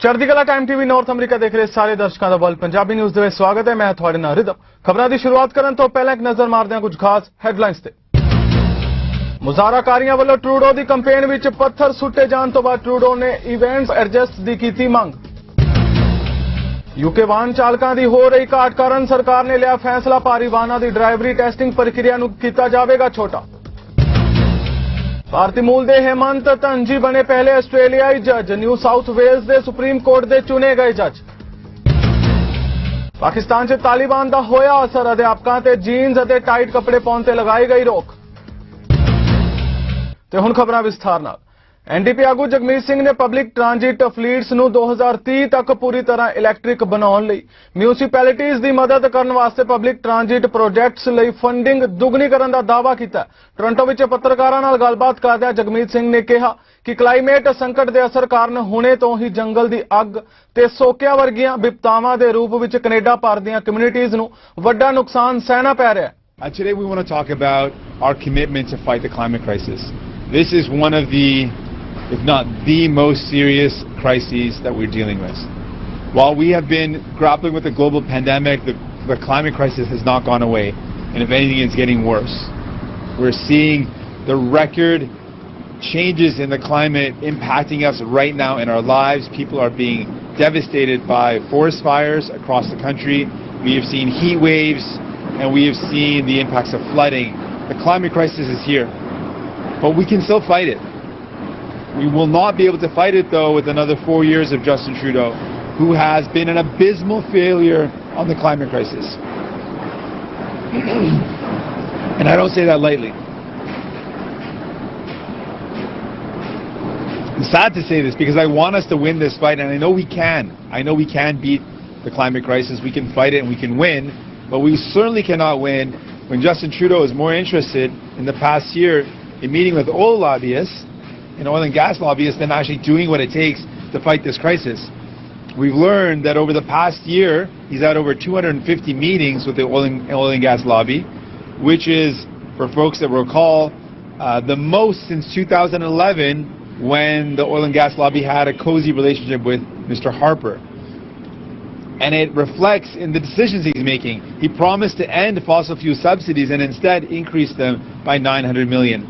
चढ़दी कला time TV north अमरीका देख रहे सारे दर्शकों का वर्ल्ड पंजाबी न्यूज़ ਦੇ ਵਿੱਚ ਸਵਾਗਤ ਹੈ। ਮੈਂ ਤੁਹਾਡੇ ਨਾਲ ਰਿਦਮ। ਖਬਰਾਂ ਦੀ ਸ਼ੁਰੂਆਤ ਕਰਨ ਤੋਂ ਪਹਿਲਾਂ ਇੱਕ ਨਜ਼ਰ ਮਾਰਦੇ ਹਾਂ ਕੁਝ ਖਾਸ ਹੈਡਲਾਈਨਸ ਤੇ। ਮੁਜ਼ਾਹਰਾਕਾਰੀਆਂ ਵੱਲੋਂ ਟਰੂਡੋ ਦੀ ਕੰਪੇਨ ਵਿੱਚ ਪੱਥਰ ਸੁੱਟੇ ਜਾਣ ਤੋਂ ਬਾਅਦ ਟਰੂਡੋ ਨੇ ਇਵੈਂਟਸ ਐਡਜਸਟ ਦੀ ਕੀਤੀ ਮੰਗ। यूके वाहन चालकों की हो रही घाट कारण सरकार ने लिया फैसला, भारी वाहनों की ड्राइवरी टेस्टिंग प्रक्रिया नूं कीता जावेगा छोटा। भारतीय मूल के हेमंत धनजी बने पहले आस्ट्रेलियाई जज, न्यू साउथ वेल्स के सुप्रीम कोर्ट के चुने गए जज। पाकिस्तान से तालिबान का होया असर, अध्यापकों ते जीन्स और टाइट कपड़े पाउण ते लगाई गई रोक। ते हुण खबरां विस्तार नाल। एनडीपी आगू जगमीत सिंह ने पब्लिक ट्रांजिट फ्लीट्स नूं 2030 तक पूरी तरह इलैक्ट्रिक बनाउण लई म्यूनिसिपैलिटीज़ की मदद करने वास्ते पब्लिक ट्रांजिट प्रोजैक्ट्स लई फंडिंग दुगनी करने का दावा किया। टोरंटो विच पत्रकारां नाल गलबात करदे जगमीत सिंह ने कहा कि क्लाइमेट संकट के असर कारण हुणे तो ही जंगल की अग ते सोकियां वर्गियां विपतावां के रूप विच कनेडा भर दीआं कम्यूनिटीज़ नूं वड्डा नुकसान सहना पै रिहा है। Today we want to talk about our commitment to fight the climate crisis. This is one of the, if not the most serious crises that we're dealing with. While we have been grappling with the global pandemic, the climate crisis has not gone away, and if anything, it's getting worse. We're seeing the record changes in the climate impacting us right now in our lives. People are being devastated by forest fires across the country. We have seen heat waves, and we have seen the impacts of flooding. The climate crisis is here, but we can still fight it. We will not be able to fight it, though, with another 4 years of Justin Trudeau, who has been an abysmal failure on the climate crisis. And I don't say that lightly. I'm sad to say this because I want us to win this fight, and I know we can. I know we can beat the climate crisis. We can fight it and we can win, but we certainly cannot win when Justin Trudeau is more interested in the past year in meeting with oil lobbyists and oil and gas lobbyists than actually doing what it takes to fight this crisis. We've learned that over the past year, he's had over 250 meetings with the oil and gas lobby, which is, for folks that recall, the most since 2011 when the oil and gas lobby had a cozy relationship with Mr. Harper. And it reflects in the decisions he's making. He promised to end fossil fuel subsidies and instead increase them by $900 million.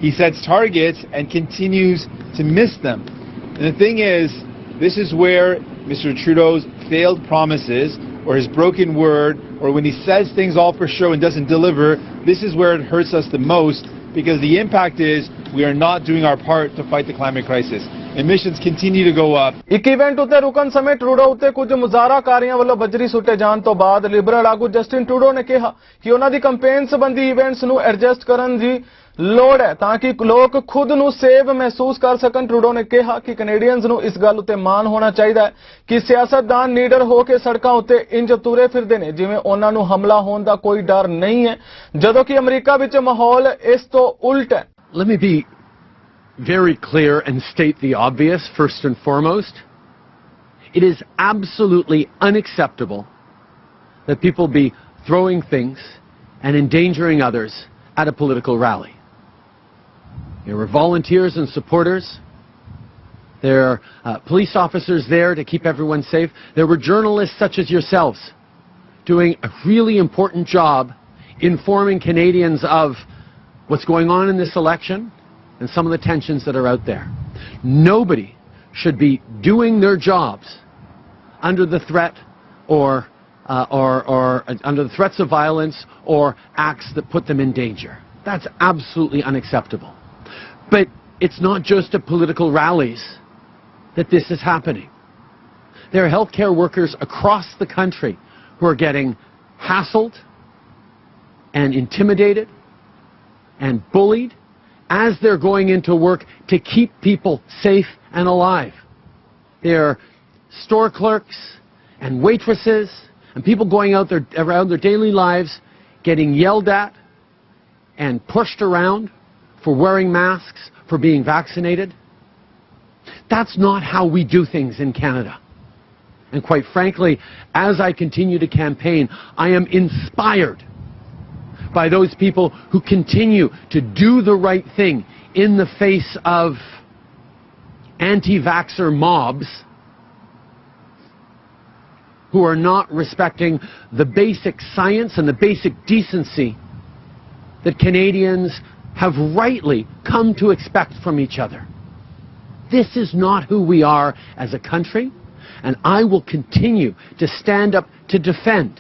He sets targets and continues to miss them. And the thing is, this is where Mr. Trudeau's failed promises or his broken word, or when he says things all for show and doesn't deliver, this is where it hurts us the most, because the impact is we are not doing our part to fight the climate crisis. Emissions continue to go up. ਇੱਕ event ਉੱਤੇ ਰੁਕਣ ਸਮੇਂ Trudeau ਉੱਤੇ ਕੁਝ ਮੁਜ਼ਾਹਰਾਕਾਰੀਆਂ ਵੱਲੋਂ ਬਜਰੀ ਸੁੱਟੇ ਜਾਣ ਤੋਂ ਬਾਅਦ ਲਿਬਰਲ ਆਗੂ ਜਸਟਿਨ ਟਰੂਡੋ ਨੇ ਕਿਹਾ ਕਿ ਉਹਨਾਂ ਦੀ ਕੰਪੇਨ ਸੰਬੰਧੀ ਇਵੈਂਟਸ ਨੂੰ ਐਡਜਸਟ ਕਰਨ ਦੀ ਲੋੜ ਹੈ ਤਾਂ ਕਿ ਲੋਕ ਖੁਦ ਨੂੰ ਸੇਵ ਮਹਿਸੂਸ ਕਰ ਸਕਣ। ਟਰੂਡੋ ਨੇ ਕਿਹਾ ਕਿ ਕੈਨੇਡੀਅਨਜ਼ ਨੂੰ ਇਸ ਗੱਲ ਉੱਤੇ ਮਾਣ ਹੋਣਾ ਚਾਹੀਦਾ ਹੈ ਕਿ ਸਿਆਸਤਦਾਨ ਨੀਡਰ ਹੋ ਕੇ ਸੜਕਾਂ ਉੱਤੇ ਇੰਜ ਤੁਰੇ ਫਿਰਦੇ ਨੇ ਜਿਵੇਂ ਉਹਨਾਂ ਨੂੰ ਹਮਲਾ ਹੋਣ ਦਾ ਕੋਈ ਡਰ ਨਹੀਂ ਹੈ, ਜਦੋਂ ਕਿ ਅਮਰੀਕਾ ਵਿੱਚ ਮਾਹੌਲ ਇਸ ਤੋਂ ਉਲਟ ਹੈ। Let me be very clear and state the obvious first and foremost. It is absolutely unacceptable that people be throwing things and endangering others at a political rally. There were volunteers and supporters. There are police officers there to keep everyone safe. There were journalists such as yourselves doing a really important job informing Canadians of what's going on in this election and some of the tensions that are out there. Nobody should be doing their jobs under the threat or under the threats of violence or acts that put them in danger. That's absolutely unacceptable. But it's not just at political rallies that this is happening. There are healthcare workers across the country who are getting hassled and intimidated and bullied as they're going into work to keep people safe and alive. There are store clerks and waitresses and people going out there around their daily lives getting yelled at and pushed around for wearing masks, for being vaccinated. That's not how we do things in Canada. And quite frankly, as I continue to campaign, I am inspired by those people who continue to do the right thing in the face of anti-vaxxer mobs who are not respecting the basic science and the basic decency that Canadians have rightly come to expect from each other. This is not who we are as a country, and I will continue to stand up to defend.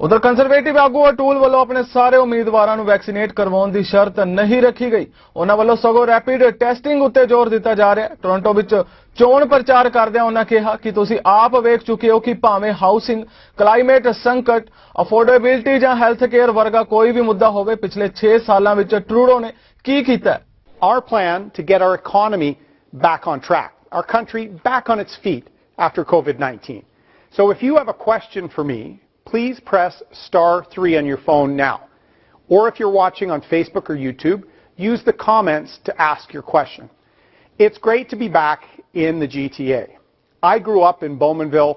उधर conservative आगू अटूल वालों अपने सारे उम्मीदवारों ਨੂੰ vaccinate ਕਰਵਾਉਣ ਦੀ ਸ਼ਰਤ ਨਹੀਂ ਰੱਖੀ ਗਈ। ਉਹਨਾਂ ਵੱਲੋਂ ਸਗੋਂ ਰੈਪਿਡ ਟੈਸਟਿੰਗ ਉੱਤੇ ਜ਼ੋਰ ਦਿੱਤਾ ਜਾ ਰਿਹਾ ਹੈ। ਟੋਰਾਂਟੋ ਵਿੱਚ ਚੋਣ ਪ੍ਰਚਾਰ ਕਰਦਿਆਂ ਉਹਨਾਂ ਕਿਹਾ ਕਿ ਤੁਸੀਂ ਆਪ ਵੇਖ ਚੁੱਕੇ ਹੋ ਕਿ ਭਾਵੇਂ ਹਾਊਸਿੰਗ, ਕਲਾਈਮੇਟ ਸੰਕਟ, ਅਫੋਰਡੇਬਿਲਟੀ ਜਾਂ ਹੈਲਥ ਕੇਅਰ ਵਰਗਾ ਕੋਈ ਵੀ ਮੁੱਦਾ ਹੋਵੇ, ਪਿਛਲੇ 6 ਸਾਲਾਂ ਵਿੱਚ ਟਰੂਡੋ ਨੇ ਕੀ ਕੀਤਾ ਹੈ। Our plan to get our economy back on track, our country back on its feet after COVID-19. So if you have a question for me, please press *3 on your phone now. Or if you're watching on Facebook or YouTube, use the comments to ask your question. It's great to be back in the GTA. I grew up in Bowmanville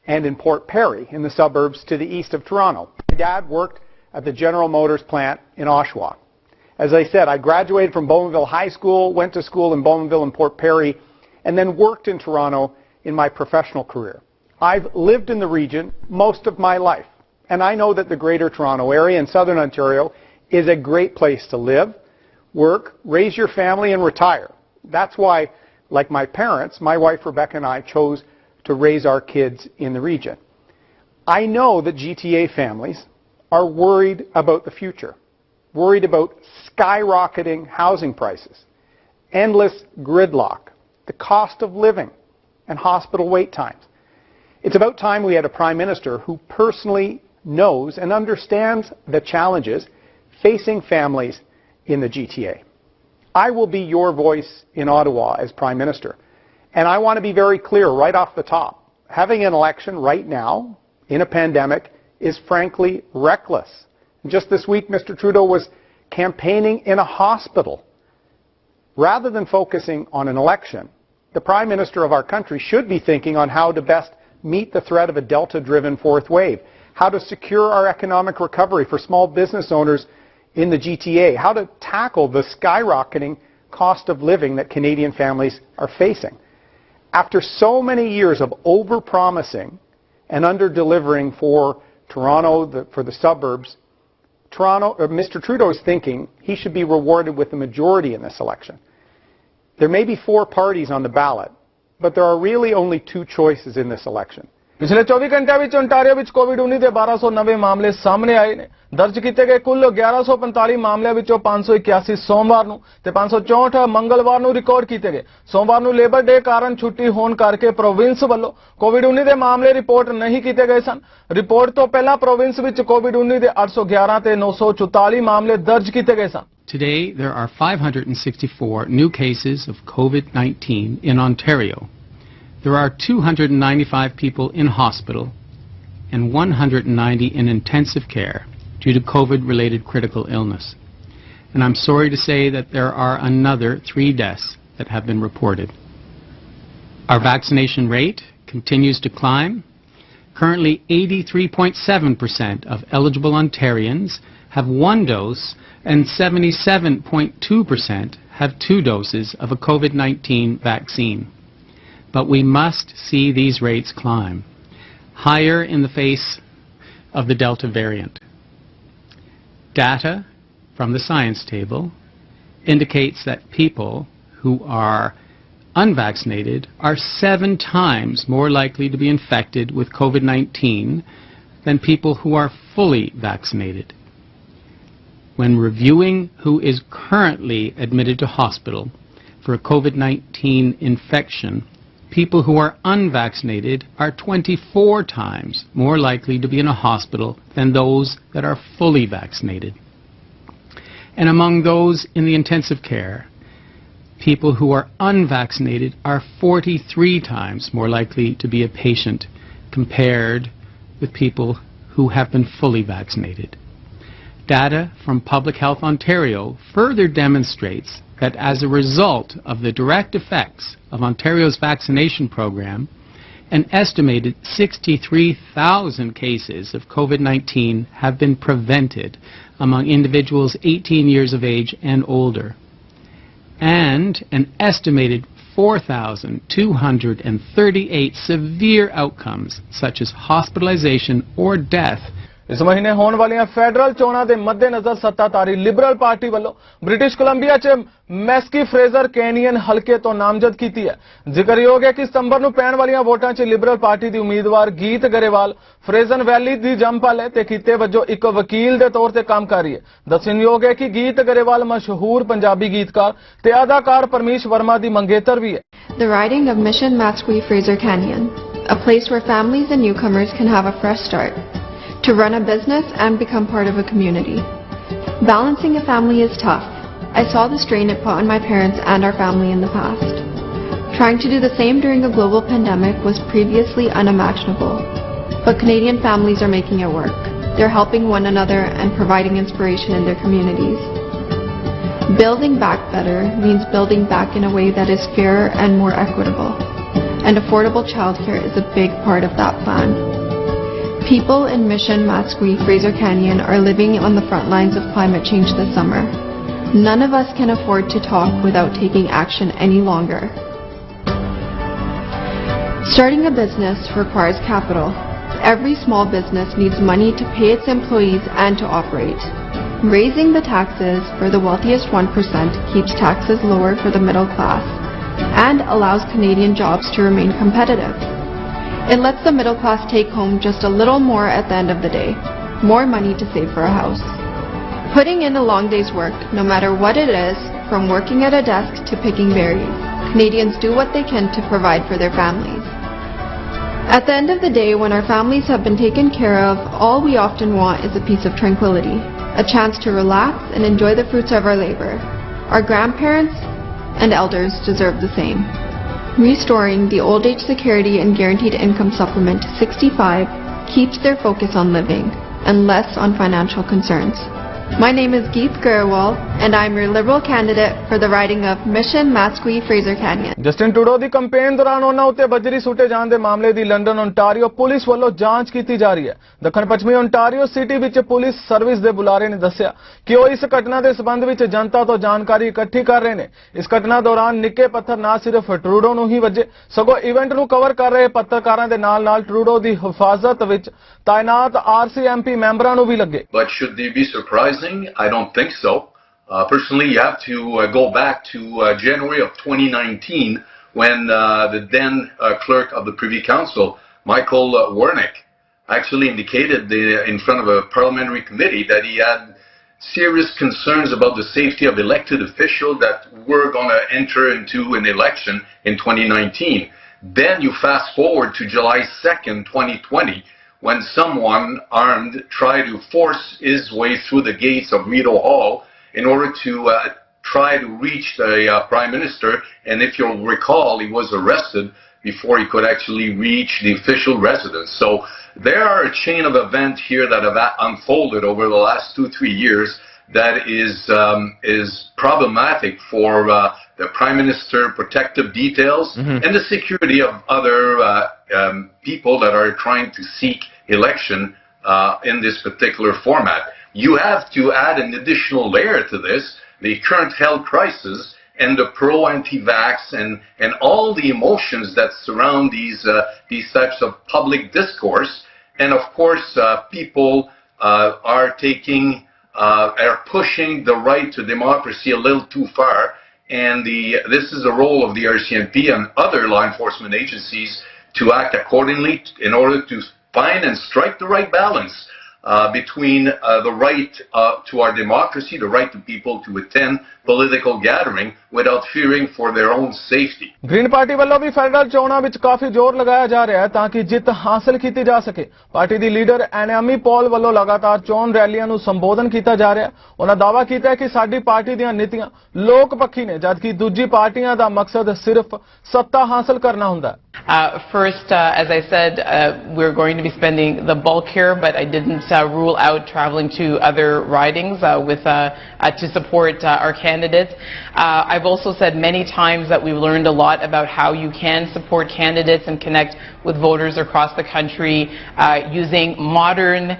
and in Port Perry in the suburbs to the east of Toronto. My dad worked at the General Motors plant in Oshawa. As I said, I graduated from Bowmanville High School, went to school in Bowmanville and Port Perry, and then worked in Toronto in my professional career. I've lived in the region most of my life, and I know that the Greater Toronto Area in Southern Ontario is a great place to live, work, raise your family, and retire. That's why, like my parents, my wife Rebecca and I chose to raise our kids in the region. I know that GTA families are worried about the future, worried about skyrocketing housing prices, endless gridlock, the cost of living, and hospital wait times. It's about time we had a Prime Minister who personally knows and understands the challenges facing families in the GTA. I will be your voice in Ottawa as Prime Minister, and I want to be very clear right off the top. Having an election right now in a pandemic is frankly reckless. Just this week, Mr. Trudeau was campaigning in a hospital. Rather than focusing on an election, the Prime Minister of our country should be thinking on how to best meet the threat of a Delta-driven fourth wave, how to secure our economic recovery for small business owners in the GTA, how to tackle the skyrocketing cost of living that Canadian families are facing. After so many years of over-promising and under-delivering for Toronto, for the suburbs, Mr. Trudeau is thinking he should be rewarded with a majority in this election. There may be 4 parties on the ballot, but there are really only 2 choices in this election. ਪਿਛਲੇ 24 ਘੰਟਿਆਂ ਵਿੱਚ ontario ਵਿੱਚ ਕੋਵਿਡ-19 ਦੇ 1290 ਮਾਮਲੇ ਸਾਹਮਣੇ ਆਏ ਨੇ। ਦਰਜ ਕੀਤੇ ਗਏ ਕੁੱਲ 1145 ਮਾਮਲਿਆਂ ਵਿੱਚੋਂ 581 ਸੋਮਵਾਰ ਨੂੰ ਤੇ 564 ਮੰਗਲਵਾਰ ਨੂੰ ਰਿਕਾਰਡ ਕੀਤੇ ਗਏ। ਸੋਮਵਾਰ ਨੂੰ ਲੇਬਰ ਡੇ ਕਾਰਨ ਛੁੱਟੀ ਹੋਣ ਕਰਕੇ ਪ੍ਰੋਵਿੰਸ ਵੱਲੋਂ ਕੋਵਿਡ-19 ਦੇ ਮਾਮਲੇ ਰਿਪੋਰਟ ਨਹੀਂ ਕੀਤੇ ਗਏ ਸਨ। ਰਿਪੋਰਟ ਤੋਂ ਪਹਿਲਾਂ ਪ੍ਰੋਵਿੰਸ ਵਿੱਚ ਕੋਵਿਡ-19 ਦੇ 811 ਤੇ 944 ਮਾਮਲੇ ਦਰਜ ਕੀਤੇ ਗਏ ਸਨ। Today, there are 564 new cases of COVID-19 in Ontario. There are 295 people in hospital and 190 in intensive care due to COVID-related critical illness. And I'm sorry to say that there are another 3 deaths that have been reported. Our vaccination rate continues to climb. Currently, 83.7% of eligible Ontarians have 1 dose and 77.2% have 2 doses of a COVID-19 vaccine. But we must see these rates climb higher in the face of the Delta variant. Data from the science table indicates that people who are unvaccinated are 7 times more likely to be infected with COVID-19 than people who are fully vaccinated. When reviewing who is currently admitted to hospital for a COVID-19 infection, people who are unvaccinated are 24 times more likely to be in a hospital than those that are fully vaccinated. And among those in the intensive care, people who are unvaccinated are 43 times more likely to be a patient compared with people who have been fully vaccinated. Data from Public Health Ontario further demonstrates that as a result of the direct effects of Ontario's vaccination program, an estimated 63,000 cases of COVID-19 have been prevented among individuals 18 years of age and older. And an estimated 4,238 severe outcomes, such as hospitalization or death. ਇਸ ਮਹੀਨੇ ਹੋਣ ਵਾਲੀਆਂ federal ਚੋਣਾਂ ਦੇ ਮੱਦੇਨਜ਼ਰ ਸੱਤਾਧਾਰੀ Liberal party ਵੱਲੋਂ British Columbia 'ਚ ਮੈਸਕੀ Fraser canyon ਹਲਕੇ ਤੋਂ ਨਾਮਜ਼ਦ ਕੀਤੀ ਹੈ। ਜ਼ਿਕਰਯੋਗ ਹੈ ਕਿ ਸਤੰਬਰ ਨੂੰ ਪੈਣ ਵਾਲੀਆਂ ਵੋਟਾਂ 'ਚ ਲਿਬਰਲ ਪਾਰਟੀ ਦੀ ਉਮੀਦਵਾਰ ਗੀਤ ਗਰੇਵਾਲ ਫਰੇਜ਼ਨ ਵੈਲੀ ਦੀ ਜੰਮਪਲ ਹੈ ਤੇ ਕਿੱਤੇ ਵਜੋਂ ਇੱਕ ਵਕੀਲ ਦੇ ਤੌਰ ਤੇ ਕੰਮ ਕਰ ਰਹੀ ਹੈ। ਦੱਸਣਯੋਗ ਹੈ ਕਿ ਗੀਤ ਗਰੇਵਾਲ ਮਸ਼ਹੂਰ ਪੰਜਾਬੀ ਗੀਤਕਾਰ ਤੇ ਅਦਾਕਾਰ ਪਰਮੀਸ਼ ਵਰਮਾ ਦੀ ਮੰਗੇਤਰ ਵੀ ਹੈ। The riding of Mission Matsqui Fraser Canyon, a place where families and newcomers can have a fresh start, to run a business and become part of a community. Balancing a family is tough. I saw the strain it put on my parents and our family in the past. Trying to do the same during a global pandemic was previously unimaginable. But Canadian families are making it work. They're helping one another and providing inspiration in their communities. Building back better means building back in a way that is fairer and more equitable. And affordable childcare is a big part of that plan. People in Mission Matsqui Fraser Canyon are living on the front lines of climate change this summer. None of us can afford to talk without taking action any longer. Starting a business requires capital. Every small business needs money to pay its employees and to operate. Raising the taxes for the wealthiest 1% keeps taxes lower for the middle class and allows Canadian jobs to remain competitive. It lets the middle class take home just a little more at the end of the day, more money to save for a house. Putting in a long day's work, no matter what it is, from working at a desk to picking berries, Canadians do what they can to provide for their families. At the end of the day, when our families have been taken care of, all we often want is a piece of tranquility, a chance to relax and enjoy the fruits of our labor. Our grandparents and elders deserve the same. Restoring the old age security and guaranteed income supplement to 65 keeps their focus on living and less on financial concerns. My name is Geet Gurwal and I am your Liberal candidate for the riding of Mission Matsqui Fraser Canyon. Justin Trudeau the campaign ਦੌਰਾਨ ਉਹਨਾਂ ਉੱਤੇ ਬਜਰੀ ਸੁੱਟੇ ਜਾਣ ਦੇ ਮਾਮਲੇ ਦੀ London Ontario police ਵੱਲੋਂ ਜਾਂਚ ਕੀਤੀ ਜਾ ਰਹੀ ਹੈ। ਦੱਖਣ ਪੱਛਮੀ ਓਨਟਾਰੀਓ ਸਿਟੀ ਵਿੱਚ ਪੁਲਿਸ ਸਰਵਿਸ ਦੇ ਬੁਲਾਰੇ ਨੇ ਦੱਸਿਆ ਕਿ ਉਹ ਇਸ ਘਟਨਾ ਦੇ ਸਬੰਧ ਵਿੱਚ ਜਨਤਾ ਤੋਂ ਜਾਣਕਾਰੀ ਇਕੱਠੀ ਕਰ ਰਹੇ ਨੇ। ਇਸ ਘਟਨਾ ਦੌਰਾਨ ਨਿੱਕੇ ਪੱਥਰ ਨਾ ਸਿਰਫ ਟਰੂਡੋ ਨੂੰ ਹੀ ਵੱਜੇ ਸਗੋਂ ਇਵੈਂਟ ਨੂੰ ਕਵਰ ਕਰ ਰਹੇ ਪੱਤਰਕਾਰਾਂ ਦੇ ਨਾਲ-ਨਾਲ ਟਰੂਡੋ ਦੀ ਹਿਫਾਜ਼ਤ ਵਿੱਚ ਤਾਇਨਾਤ RCMP ਮੈਂਬਰਾਂ ਨੂੰ ਵੀ ਲੱਗੇ। But should they be surprising? I don't think so. Personally, you have to go back to January of 2019 when the then clerk of the Privy Council, Michael Warnick, actually indicated in front of a parliamentary committee that he had serious concerns about the safety of elected officials that were going to enter into an election in 2019. Then you fast forward to July 2nd, 2020, when someone armed tried to force his way through the gates of Rideau Hall in order to try to reach the Prime Minister, and if you'll recall, he was arrested before he could actually reach the official residence. So there are a chain of events here that have unfolded over the last 2-3 years that is problematic for the Prime Minister protective details and the security of other people that are trying to seek election in this particular format. You have to add an additional layer to this, the current health crisis and the pro-anti-vax and all the emotions that surround these types of public discourse. And of course, people are pushing the right to democracy a little too far. And this is the role of the RCMP and other law enforcement agencies to act accordingly in order to find and strike the right balance between the right to our democracy, the right to people to attend political gathering without fearing for their own safety. Green party ਵੱਲੋਂ ਵੀ federal ਚੋਣਾਂ ਵਿੱਚ ਕਾਫੀ ਜ਼ੋਰ ਲਗਾਇਆ ਜਾ ਰਿਹਾ ਹੈ ਤਾਂ ਕਿ ਜਿੱਤ ਹਾਸਲ ਕੀਤੀ ਜਾ ਸਕੇ। ਪਾਰਟੀ ਦੀ ਲੀਡਰ ਐਨਾਮੀ ਪੌਲ ਵੱਲੋਂ ਲਗਾਤਾਰ ਚੋਣ ਰੈਲੀਆਂ ਨੂੰ ਸੰਬੋਧਨ ਕੀਤਾ ਜਾ ਰਿਹਾ। ਉਹਨਾਂ ਦਾਅਵਾ ਕੀਤਾ ਹੈ ਕਿ ਸਾਡੀ ਪਾਰਟੀ ਦੀਆਂ ਨੀਤੀਆਂ ਲੋਕ ਪੱਖੀ ਨੇ ਜਦਕਿ ਦੂਜੀ ਪਾਰਟੀਆਂ ਦਾ ਮਕਸਦ ਸਿਰਫ ਸੱਤਾ ਹਾਸਲ ਕਰਨਾ ਹੁੰਦਾ ਹੈ। First, as I said, we're going to be spending the bulk here, but I didn't rule out traveling to other ridings to support our candidates. I've also said many times that we've learned a lot about how you can support candidates and connect with voters across the country using modern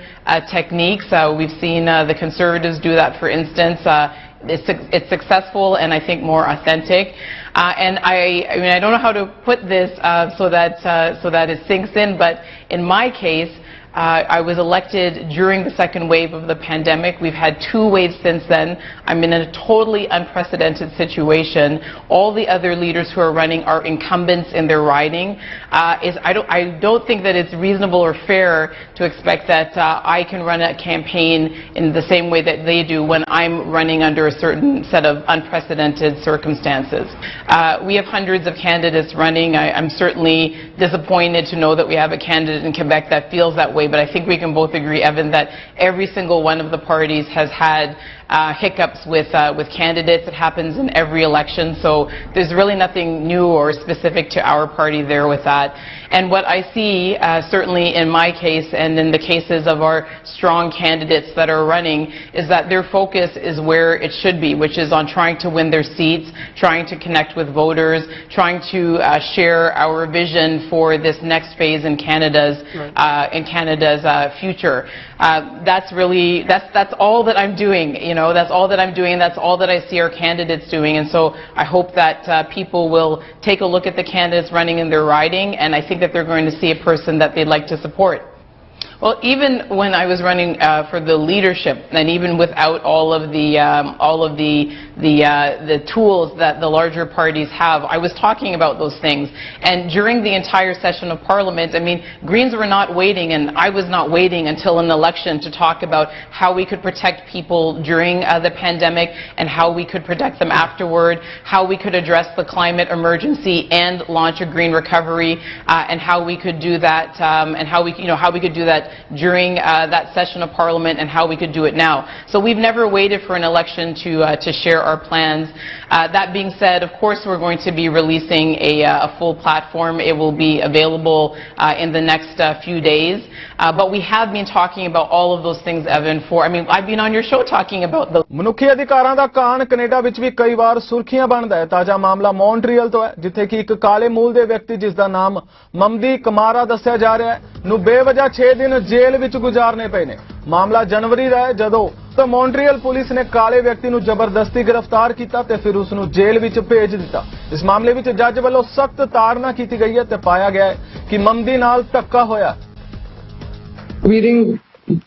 techniques. We've seen the Conservatives do that, for instance, it's successful and I think more authentic. And I mean, I don't know how to put this so that it sinks in, but in my case, I was elected during the second wave of the pandemic. We've had 2 waves since then. I'm in a totally unprecedented situation. All the other leaders who are running are incumbents in their riding. I don't think that it's reasonable or fair to expect that I can run a campaign in the same way that they do when I'm running under a certain set of unprecedented circumstances. We have hundreds of candidates running. I'm certainly disappointed to know that we have a candidate in Quebec that feels that way. But I think we can both agree, Evan, that every single one of the parties has had hiccups with candidates. It happens in every election, so there's really nothing new or specific to our party there with that. And what I see, certainly in my case and in the cases of our strong candidates that are running, is that their focus is where it should be, which is on trying to win their seats, trying to connect with voters, trying to share our vision for this next phase in Canada's future. That's all that I'm doing. You know, that's all that I'm doing. That's all that I see our candidates doing. And so I hope that people will take a look at the candidates running in their riding, and I think that they're going to see a person that they'd like to support. Well, even when I was running for the leadership, and even without all of the tools that the larger parties have, I was talking about those things. And during the entire session of Parliament, I mean, Greens were not waiting, and I was not waiting until an election to talk about how we could protect people during the pandemic and how we could protect them afterward, how we could address the climate emergency and launch a green recovery, and how we could do that, and how we could do that during that session of Parliament and how we could do it now. So we've never waited for an election to share our plans. That being said, of course, we're going to be releasing a full platform. It will be available in the next few days. But we have been talking about all of those things, Evan, I've been on your show talking about those. ਮਨੁੱਖੀ ਅਧਿਕਾਰਾਂ ਦਾ ਕਾਨ Canada ਵਿੱਚ ਵੀ ਕਈ ਵਾਰ ਸੁਰਖੀਆਂ ਬਣਦਾ ਹੈ। ਤਾਜ਼ਾ ਮਾਮਲਾ ਮੌਂਟਰੀਅਲ ਤੋਂ ਹੈ, ਜਿੱਥੇ ਕਿ ਇੱਕ ਕਾਲੇ ਮੂਲ ਦੇ ਵਿਅਕਤੀ ਜਿਸ ਦਾ ਨਾਮ ਮਮਦੀ ਕਮਾਰਾ ਦੱਸਿਆ ਜਾ ਰਿਹਾ ਹੈ ਨੂੰ ਬੇਵਜ੍ਹਾ 6 ਦਿਨ ਜੇਲ੍ਹ ਵਿੱਚ ਗੁਜ਼ਾਰਨੇ ਪਏ ਨੇ। ਮਾਮਲਾ ਜਨਵਰੀ ਦਾ ਹੈ, ਜਦੋਂ ਮੌਂਟਰੀਅਲ ਪੁਲਿਸ ਨੇ ਕਾਲੇ ਵਿਅਕਤੀ ਨੂੰ ਜ਼ਬਰਦਸਤੀ ਗ੍ਰਿਫਤਾਰ ਕੀਤਾ ਤੇ ਫਿਰ ਉਸ ਨੂੰ ਜੇਲ੍ਹ ਵਿੱਚ ਭੇਜ ਦਿੱਤਾ। ਇਸ ਮਾਮਲੇ ਵਿੱਚ ਜੱਜ ਵੱਲੋਂ ਸਖਤ ਤਾੜਨਾ ਕੀਤੀ ਗਈ ਹੈ ਤੇ ਪਾਇਆ ਗਿਆ ਹੈ ਕਿ ਮਮਦੀ ਨਾਲ ਧੱਕਾ ਹੋਇਆ। Reading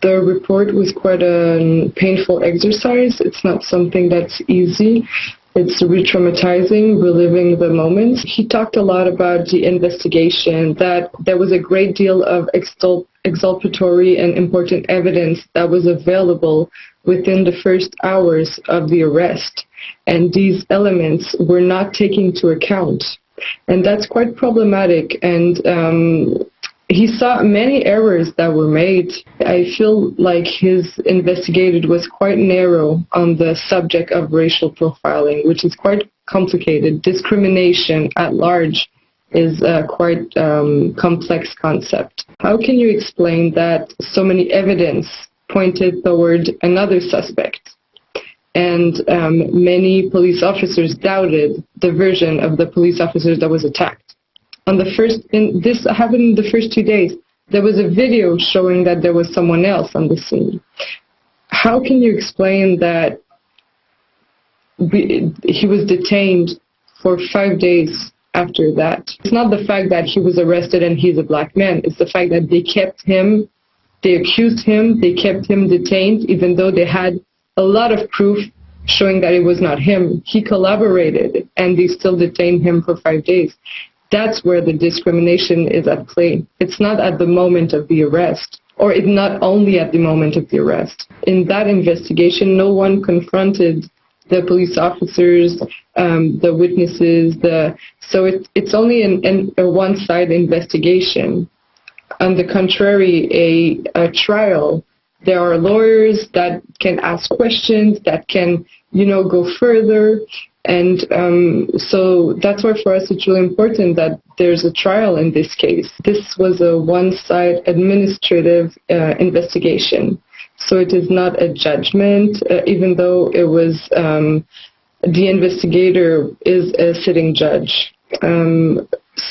the report was quite a painful exercise. It's not something that's easy. It's re-traumatizing, reliving the moments. He talked a lot about the investigation, that there was a great deal of exculpatory and important evidence that was available within the first hours of the arrest. And these elements were not taken into account. And that's quite problematic. And he saw many errors that were made. I feel like his investigated was quite narrow on the subject of racial profiling, which is quite complicated. Discrimination at large is a quite complex concept. How can you explain that so many evidence pointed toward another suspect, and many police officers doubted the version of the police officers that was attacked? This happened in the first 2 days. There was a video showing that there was someone else on the scene. How can you explain that he was detained for 5 days after that? It's not the fact that he was arrested and he's a black man. It's the fact that they kept him, they accused him, they kept him detained, even though they had a lot of proof showing that it was not him. He collaborated, and they still detained him for 5 days. That's where the discrimination is at play. It's not at the moment of the arrest, or it's not only at the moment of the arrest. In that investigation, no one confronted the police officers, the witnesses. So it's only a one-side investigation. On the contrary, a trial, there are lawyers that can ask questions, that can, go further. And so that's why for us it's really important that there's a trial in this case. This was a one-side administrative investigation. So it is not a judgment, even though it was the investigator is a sitting judge.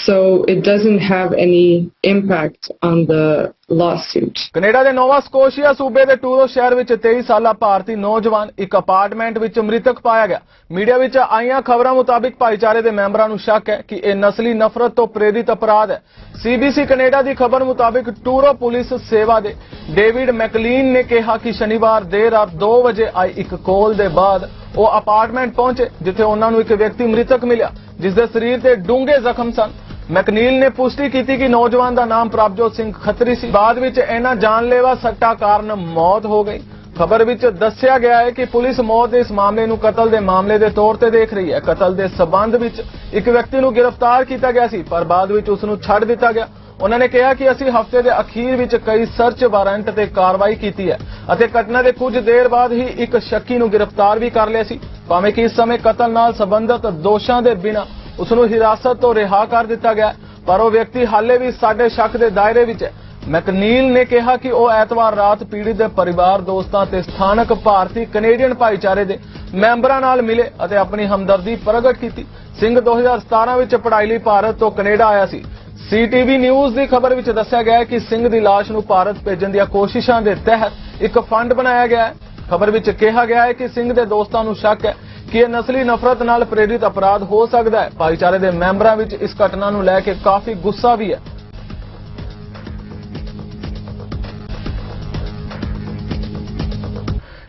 So it doesn't have any impact on the lawsuit. Canada ਦੇ ਨੋਵਾ Scotia ਸੂਬੇ ਦੇ ਟੂਰੋ ਸ਼ਹਿਰ ਵਿੱਚ 23 ਸਾਲਾ ਭਾਰਤੀ ਨੌਜਵਾਨ ਇੱਕ apartment ਵਿੱਚ ਮ੍ਰਿਤਕ ਪਾਇਆ ਗਿਆ। ਮੀਡੀਆ ਵਿੱਚ ਆਈਆਂ ਖਬਰਾਂ ਮੁਤਾਬਿਕ ਭਾਈਚਾਰੇ ਦੇ ਮੈਂਬਰਾਂ ਨੂੰ ਸ਼ੱਕ ਹੈ ਕਿ ਇਹ ਨਸਲੀ ਨਫ਼ਰਤ ਤੋਂ ਪ੍ਰੇਰਿਤ ਅਪਰਾਧ ਹੈ। CBC ਕੈਨੇਡਾ ਦੀ ਖਬਰ ਮੁਤਾਬਿਕ ਟੂਰੋ ਪੁਲਿਸ ਸੇਵਾ ਦੇ ਡੇਵਿਡ ਮੈਕਲੀਨ ਨੇ ਕਿਹਾ ਕਿ ਸ਼ਨੀਵਾਰ ਦੇਰ ਰਾਤ 2 ਵਜੇ ਆਈ ਇੱਕ ਕਾਲ ਦੇ ਬਾਅਦ ਉਹ ਅਪਾਰਟਮੈਂਟ ਪਹੁੰਚੇ ਜਿੱਥੇ ਉਹਨਾਂ ਨੂੰ ਇੱਕ ਵਿਅਕਤੀ ਮ੍ਰਿਤਕ ਮਿਲਿਆ ਜਿਸ ਦੇ ਸਰੀਰ ਤੇ ਡੂੰਘੇ ਜ਼ਖਮ ਸਨ। ਮੈਕਨੀਲ ਨੇ ਪੁਸ਼ਟੀ ਕੀਤੀ ਕਿ ਨੌਜਵਾਨ ਦਾ ਨਾਮ ਪ੍ਰਭਜੋਤ ਸਿੰਘ ਖੱਤਰੀ ਸੀ। ਬਾਅਦ ਵਿੱਚ ਇਹਨਾਂ ਜਾਨਲੇਵਾ ਸੱਟਾਂ ਕਾਰਨ ਮੌਤ ਹੋ ਗਈ। ਖਬਰ ਵਿੱਚ ਦੱਸਿਆ ਗਿਆ ਹੈ ਕਿ ਪੁਲਿਸ ਮੌਤ ਦੇ ਇਸ ਮਾਮਲੇ ਨੂੰ ਕਤਲ ਦੇ ਮਾਮਲੇ ਦੇ ਤੌਰ ਤੇ ਦੇਖ ਰਹੀ ਹੈ। ਕਤਲ ਦੇ ਸਬੰਧ ਵਿੱਚ ਇੱਕ ਵਿਅਕਤੀ ਨੂੰ ਗ੍ਰਿਫਤਾਰ ਕੀਤਾ ਗਿਆ ਸੀ ਪਰ ਬਾਅਦ ਵਿੱਚ ਉਸ ਨੂੰ ਛੱਡ ਦਿੱਤਾ ਗਿਆ। ਉਹਨਾਂ ਨੇ ਕਿਹਾ ਕਿ ਅਸੀਂ ਹਫ਼ਤੇ ਦੇ ਅਖੀਰ ਵਿੱਚ ਕਈ ਸਰਚ ਵਾਰੰਟ ਤੇ ਕਾਰਵਾਈ ਕੀਤੀ ਹੈ ਅਤੇ ਘਟਨਾ ਦੇ ਕੁਝ ਦੇਰ ਬਾਅਦ ਹੀ ਇੱਕ ਸ਼ੱਕੀ ਨੂੰ ਗ੍ਰਿਫਤਾਰ ਵੀ ਕਰ ਲਿਆ ਸੀ। ਭਾਵੇਂ ਕਿ ਇਸ ਸਮੇਂ ਕਤਲ ਨਾਲ ਸੰਬੰਧਿਤ ਦੋਸ਼ਾਂ ਦੇ ਬਿਨਾਂ ਉਸ ਨੂੰ ਹਿਰਾਸਤ ਤੋਂ ਰਿਹਾ ਕਰ ਦਿੱਤਾ ਗਿਆ ਪਰ ਉਹ ਵਿਅਕਤੀ ਹਾਲੇ ਵੀ ਸਾਡੇ ਸ਼ੱਕ ਦੇ ਦਾਇਰੇ ਵਿੱਚ ਹੈ। ਮੈਕਨੀਲ ਨੇ ਕਿਹਾ ਕਿ ਉਹ ਐਤਵਾਰ ਰਾਤ ਪੀੜਿਤ ਦੇ ਪਰਿਵਾਰ, ਦੋਸਤਾਂ ਤੇ ਸਥਾਨਕ ਭਾਰਤੀ ਕੈਨੇਡੀਅਨ ਭਾਈਚਾਰੇ ਦੇ ਮੈਂਬਰਾਂ ਨਾਲ ਮਿਲੇ ਅਤੇ ਆਪਣੀ ਹਮਦਰਦੀ ਪ੍ਰਗਟ ਕੀਤੀ। ਸਿੰਘ 2017 ਵਿੱਚ ਪੜ੍ਹਾਈ ਲਈ ਭਾਰਤ ਤੋਂ ਕੈਨੇਡਾ ਆਇਆ ਸੀ। CTV ਨਿਊਜ਼ ਦੀ ਖਬਰ ਵਿੱਚ ਦੱਸਿਆ ਗਿਆ ਹੈ ਕਿ ਸਿੰਘ ਦੀ ਲਾਸ਼ ਨੂੰ ਭਾਰਤ ਭੇਜਣ ਦੀਆਂ ਕੋਸ਼ਿਸ਼ਾਂ ਦੇ ਤਹਿਤ ਇੱਕ ਫੰਡ ਬਣਾਇਆ ਗਿਆ ਹੈ। ਖਬਰ ਵਿੱਚ ਕਿਹਾ ਗਿਆ ਹੈ ਕਿ ਸਿੰਘ ਦੇ ਦੋਸਤਾਂ ਨੂੰ ਸ਼ੱਕ ਹੈ ਕਿ ਇਹ ਨਸਲੀ ਨਫ਼ਰਤ ਨਾਲ ਪ੍ਰੇਰਿਤ ਅਪਰਾਧ ਹੋ ਸਕਦਾ ਹੈ। ਭਾਈਚਾਰੇ ਦੇ ਮੈਂਬਰਾਂ ਵਿੱਚ ਇਸ ਘਟਨਾ ਨੂੰ ਲੈ ਕੇ ਕਾਫੀ ਗੁੱਸਾ ਵੀ ਹੈ।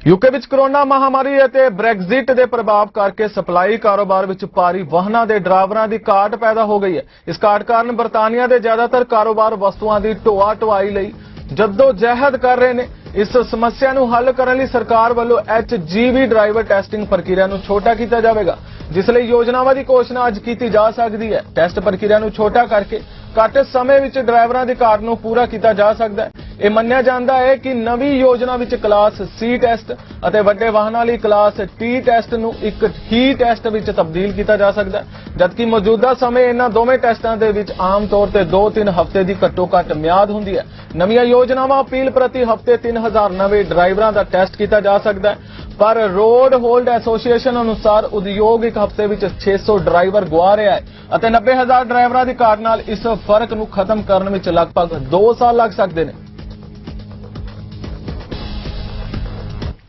UK ਵਿੱਚ ਕਰੋਨਾ ਮਹਾਮਾਰੀ ਅਤੇ ਬ੍ਰੈਗਜ਼ਿਟ ਦੇ ਪ੍ਰਭਾਵ ਕਰਕੇ ਸਪਲਾਈ ਕਾਰੋਬਾਰ ਵਿੱਚ ਭਾਰੀ ਵਾਹਨਾਂ ਦੇ ਡਰਾਈਵਰਾਂ ਦੀ ਘਾਟ ਪੈਦਾ ਹੋ ਗਈ ਹੈ। ਇਸ ਘਾਟ ਕਾਰਨ ਬਰਤਾਨੀਆ ਦੇ ਜ਼ਿਆਦਾਤਰ ਕਾਰੋਬਾਰ ਵਸਤੂਆਂ ਦੀ ਢੋਆ ਢੁਆਈ ਲਈ ਜਦੋਜਹਿਦ ਕਰ ਰਹੇ ਨੇ। ਇਸ ਸਮੱਸਿਆ ਨੂੰ ਹੱਲ ਕਰਨ ਲਈ ਸਰਕਾਰ ਵੱਲੋਂ HGV ਡਰਾਈਵਰ ਟੈਸਟਿੰਗ ਪ੍ਰਕਿਰਿਆ ਨੂੰ ਛੋਟਾ ਕੀਤਾ ਜਾਵੇਗਾ ਜਿਸ ਲਈ ਯੋਜਨਾਵਾਂ ਦੀ ਘੋਸ਼ਣਾ ਅੱਜ ਕੀਤੀ ਜਾ ਸਕਦੀ ਹੈ। ਟੈਸਟ ਪ੍ਰਕਿਰਿਆ ਨੂੰ ਛੋਟਾ ਕਰਕੇ ਘੱਟ ਸਮੇਂ ਵਿੱਚ ਡਰਾਈਵਰਾਂ ਦੀ ਘਾਟ ਨੂੰ ਪੂਰਾ ਕੀਤਾ ਜਾ ਸਕਦਾ ਹੈ। ਇਹ ਮੰਨਿਆ ਜਾਂਦਾ ਹੈ ਕਿ ਨਵੀਂ ਯੋਜਨਾ ਵਿੱਚ ਕਲਾਸ C ਟੈਸਟ ਅਤੇ ਵੱਡੇ ਵਾਹਨਾਂ ਲਈ ਕਲਾਸ T ਟੈਸਟ ਨੂੰ ਇੱਕ ਹੀ ਟੈਸਟ ਵਿੱਚ ਤਬਦੀਲ ਕੀਤਾ ਜਾ ਸਕਦਾ ਹੈ ਜਦਕਿ ਮੌਜੂਦਾ ਸਮੇਂ ਇਹਨਾਂ ਦੋਵੇਂ ਟੈਸਟਾਂ ਦੇ ਵਿੱਚ ਆਮ ਤੌਰ ਤੇ 2-3 ਹਫ਼ਤੇ ਦੀ ਘੱਟੋ-ਘੱਟ ਮਿਆਦ ਹੁੰਦੀ ਹੈ। ਨਵੀਆਂ ਯੋਜਨਾਵਾਂ ਅਪੀਲ ਪ੍ਰਤੀ ਹਫ਼ਤੇ 3000 ਨਵੇਂ ਡਰਾਈਵਰਾਂ ਦਾ ਟੈਸਟ ਕੀਤਾ ਜਾ ਸਕਦਾ ਹੈ ਪਰ ਰੋਡ ਹੋਲਡ ਐਸੋਸੀਏਸ਼ਨ ਅਨੁਸਾਰ ਉਦਯੋਗ ਇੱਕ ਹਫ਼ਤੇ ਵਿੱਚ 600 ਡਰਾਈਵਰ ਗੁਆ ਰਿਹਾ ਹੈ ਅਤੇ 90000 ਡਰਾਈਵਰਾਂ ਦੀ ਘਾਟ ਨਾਲ ਇਸ ਫਰਕ ਨੂੰ ਖਤਮ ਕਰਨ ਵਿੱਚ ਲਗਭਗ 2 ਸਾਲ ਲੱਗ ਸਕਦੇ ਨੇ।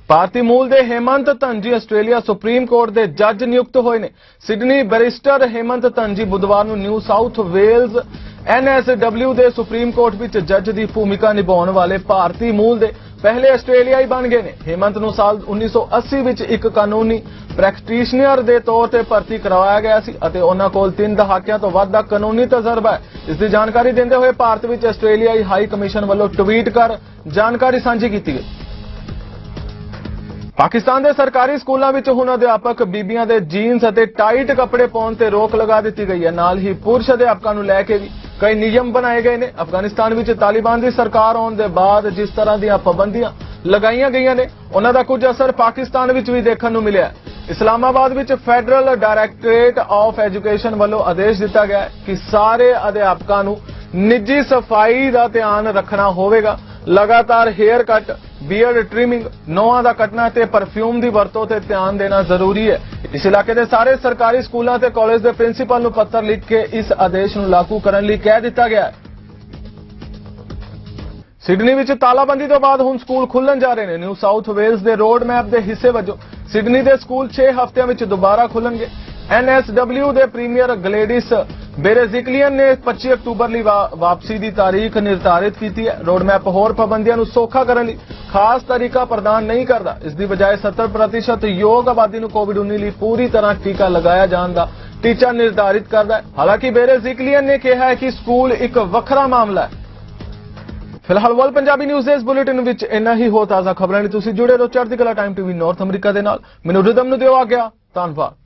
ਭਾਰਤੀ ਮੂਲ ਦੇ ਹੇਮੰਤ ਧਨਜੀ ਆਸਟ੍ਰੇਲੀਆ ਸੁਪਰੀਮ ਕੋਰਟ ਦੇ ਜੱਜ ਨਿਯੁਕਤ ਹੋਏ ਨੇ। ਸਿਡਨੀ ਬੈਰਿਸਟਰ ਹੇਮੰਤ ਧਨਜੀ ਬੁੱਧਵਾਰ ਨੂੰ ਨਿਊ ਸਾਊਥ ਵੇਲਜ਼ NSW ਦੇ ਸੁਪਰੀਮ ਕੋਰਟ ਵਿੱਚ ਜੱਜ ਦੀ ਭੂਮਿਕਾ ਨਿਭਾਉਣ ਵਾਲੇ ਭਾਰਤੀ ਮੂਲ ਦੇ ਪਹਿਲੇ ਆਸਟ੍ਰੇਲੀਆਈ ਬਣ ਗਏ ਨੇ। ਹੇਮੰਤ ਨੂੰ ਸਾਲ 1980 ਵਿੱਚ ਇੱਕ ਕਾਨੂੰਨੀ ਪ੍ਰੈਕਟੀਸ਼ਨਰ ਦੇ ਤੌਰ ਤੇ ਭਰਤੀ ਕਰਵਾਇਆ ਗਿਆ ਸੀ ਅਤੇ ਉਹਨਾਂ ਕੋਲ 3 ਦਹਾਕਿਆਂ ਤੋਂ ਵੱਧ ਦਾ ਕਾਨੂੰਨੀ ਤਜਰਬਾ ਹੈ। ਇਸ ਦੀ ਜਾਣਕਾਰੀ ਦਿੰਦੇ ਹੋਏ ਭਾਰਤ ਵਿੱਚ ਆਸਟ੍ਰੇਲੀਆਈ ਹਾਈ ਕਮਿਸ਼ਨ ਵੱਲੋਂ ਟਵੀਟ ਕਰ ਜਾਣਕਾਰੀ ਸਾਂਝੀ ਕੀਤੀ ਗਈ। ਪਾਕਿਸਤਾਨ ਦੇ ਸਰਕਾਰੀ ਸਕੂਲਾਂ ਵਿੱਚ ਹੁਣ ਅਧਿਆਪਕ ਬੀਬੀਆਂ ਦੇ ਜੀਨਸ ਅਤੇ ਟਾਈਟ ਕੱਪੜੇ ਪਾਉਣ ਤੇ ਰੋਕ ਲਗਾ ਦਿੱਤੀ ਗਈ ਹੈ। ਨਾਲ ਹੀ ਪੁਰਸ਼ ਅਧਿਆਪਕਾਂ ਨੂੰ ਲੈ ਕੇ ਵੀ ਕਈ ਨਿਯਮ ਬਣਾਏ ਗਏ ਨੇ। ਅਫਗਾਨਿਸਤਾਨ ਵਿੱਚ ਤਾਲਿਬਾਨ ਦੀ ਸਰਕਾਰ ਆਉਣ ਦੇ ਬਾਅਦ ਜਿਸ ਤਰ੍ਹਾਂ ਦੀਆਂ ਪਾਬੰਦੀਆਂ ਲਗਾਈਆਂ ਗਈਆਂ ਨੇ ਉਹਨਾਂ ਦਾ ਕੁਝ ਅਸਰ ਪਾਕਿਸਤਾਨ ਵਿੱਚ ਵੀ ਦੇਖਣ ਨੂੰ ਮਿਲਿਆ। ਇਸਲਾਮਾਬਾਦ ਵਿੱਚ ਫੈਡਰਲ ਡਾਇਰੈਕਟੋਰੇਟ ਆਫ ਐਜੂਕੇਸ਼ਨ ਵੱਲੋਂ ਆਦੇਸ਼ ਦਿੱਤਾ ਗਿਆ ਕਿ ਸਾਰੇ ਅਧਿਆਪਕਾਂ ਨੂੰ ਨਿੱਜੀ ਸਫਾਈ ਦਾ ਧਿਆਨ ਰੱਖਣਾ ਹੋਵੇਗਾ। ਲਗਾਤਾਰ ਹੇਅਰ ਕੱਟ, ਬੀਅਰਡ ਟ੍ਰਿਮਿੰਗ, ਨਹੁੰਾਂ ਦਾ ਕੱਟਣਾ ਤੇ ਪਰਫਿਊਮ ਦੀ ਵਰਤੋਂ ਤੇ ਧਿਆਨ ਦੇਣਾ ਜ਼ਰੂਰੀ ਹੈ। ਇਸ ਇਲਾਕੇ ਦੇ ਸਾਰੇ ਸਰਕਾਰੀ ਸਕੂਲਾਂ ਤੇ ਕਾਲਜ ਦੇ ਪ੍ਰਿੰਸੀਪਲ ਨੂੰ ਪੱਤਰ ਲਿਖ ਕੇ ਇਸ ਆਦੇਸ਼ ਨੂੰ ਲਾਗੂ ਕਰਨ ਲਈ ਕਹਿ ਦਿੱਤਾ ਗਿਆ ਹੈ। ਸਿਡਨੀ ਵਿੱਚ ਤਾਲਾਬੰਦੀ ਤੋਂ ਬਾਅਦ ਹੁਣ ਸਕੂਲ ਖੁੱਲ੍ਹਣ ਜਾ ਰਹੇ ਨੇ। ਨਿਊ ਸਾਊਥ ਵੇਲਜ਼ ਦੇ ਰੋਡ ਮੈਪ ਦੇ ਹਿੱਸੇ ਵਜੋਂ ਸਿਡਨੀ ਦੇ ਸਕੂਲ 6 ਹਫ਼ਤਿਆਂ ਵਿੱਚ ਦੁਬਾਰਾ ਖੁੱਲ੍ਹਣਗੇ। NSW ਦੇ ਪ੍ਰੀਮੀਅਰ ਗਲੇਡਿਸ ਬੇਰੇਜ਼ਿਕਲੀਅਨ ਨੇ 25 ਅਕਤੂਬਰ ਲਈ ਵਾਪਸੀ ਦੀ ਤਾਰੀਖ ਨਿਰਧਾਰਿਤ ਕੀਤੀ ਹੈ। ਰੋਡ ਮੈਪ ਹੋਰ ਪਾਬੰਦੀਆਂ ਨੂੰ ਸੌਖਾ ਕਰਨ ਲਈ ਖਾਸ ਤਰੀਕਾ ਪ੍ਰਦਾਨ ਨਹੀਂ ਕਰਦਾ। ਇਸ ਦੀ ਬਜਾਏ 70% ਯੋਗ ਆਬਾਦੀ ਨੂੰ ਕੋਵਿਡ-19 ਲਈ ਪੂਰੀ ਤਰ੍ਹਾਂ ਟੀਕਾ ਲਗਾਇਆ ਜਾਣ ਦਾ ਟੀਚਾ ਨਿਰਧਾਰਿਤ ਕਰਦਾ ਹੈ। ਹਾਲਾਂਕਿ ਬੇਰੇਜ਼ਿਕਲੀਅਨ ਨੇ ਕਿਹਾ ਹੈ ਕਿ ਸਕੂਲ ਇੱਕ ਵੱਖਰਾ ਮਾਮਲਾ ਹੈ। ਫਿਲਹਾਲ ਵਰਲਡ ਪੰਜਾਬੀ ਨਿਊਜ਼ ਦੇ ਇਸ ਬੁਲੇਟਿਨ ਵਿੱਚ ਇੰਨਾ ਹੀ। ਹੋ ਤਾਜ਼ਾ ਖਬਰਾਂ ਲਈ ਤੁਸੀਂ ਜੁੜੇ ਰਹੋ ਚੜ੍ਹਦੀ ਕਲਾ ਟਾਈਮ TV ਨਾਰਥ ਅਮਰੀਕਾ ਦੇ ਨਾਲ। ਮੈਨੂੰ ਰਿਦਮ ਨੂੰ ਦਿਓ ਆਗਿਆ। ਧੰਨਵਾਦ।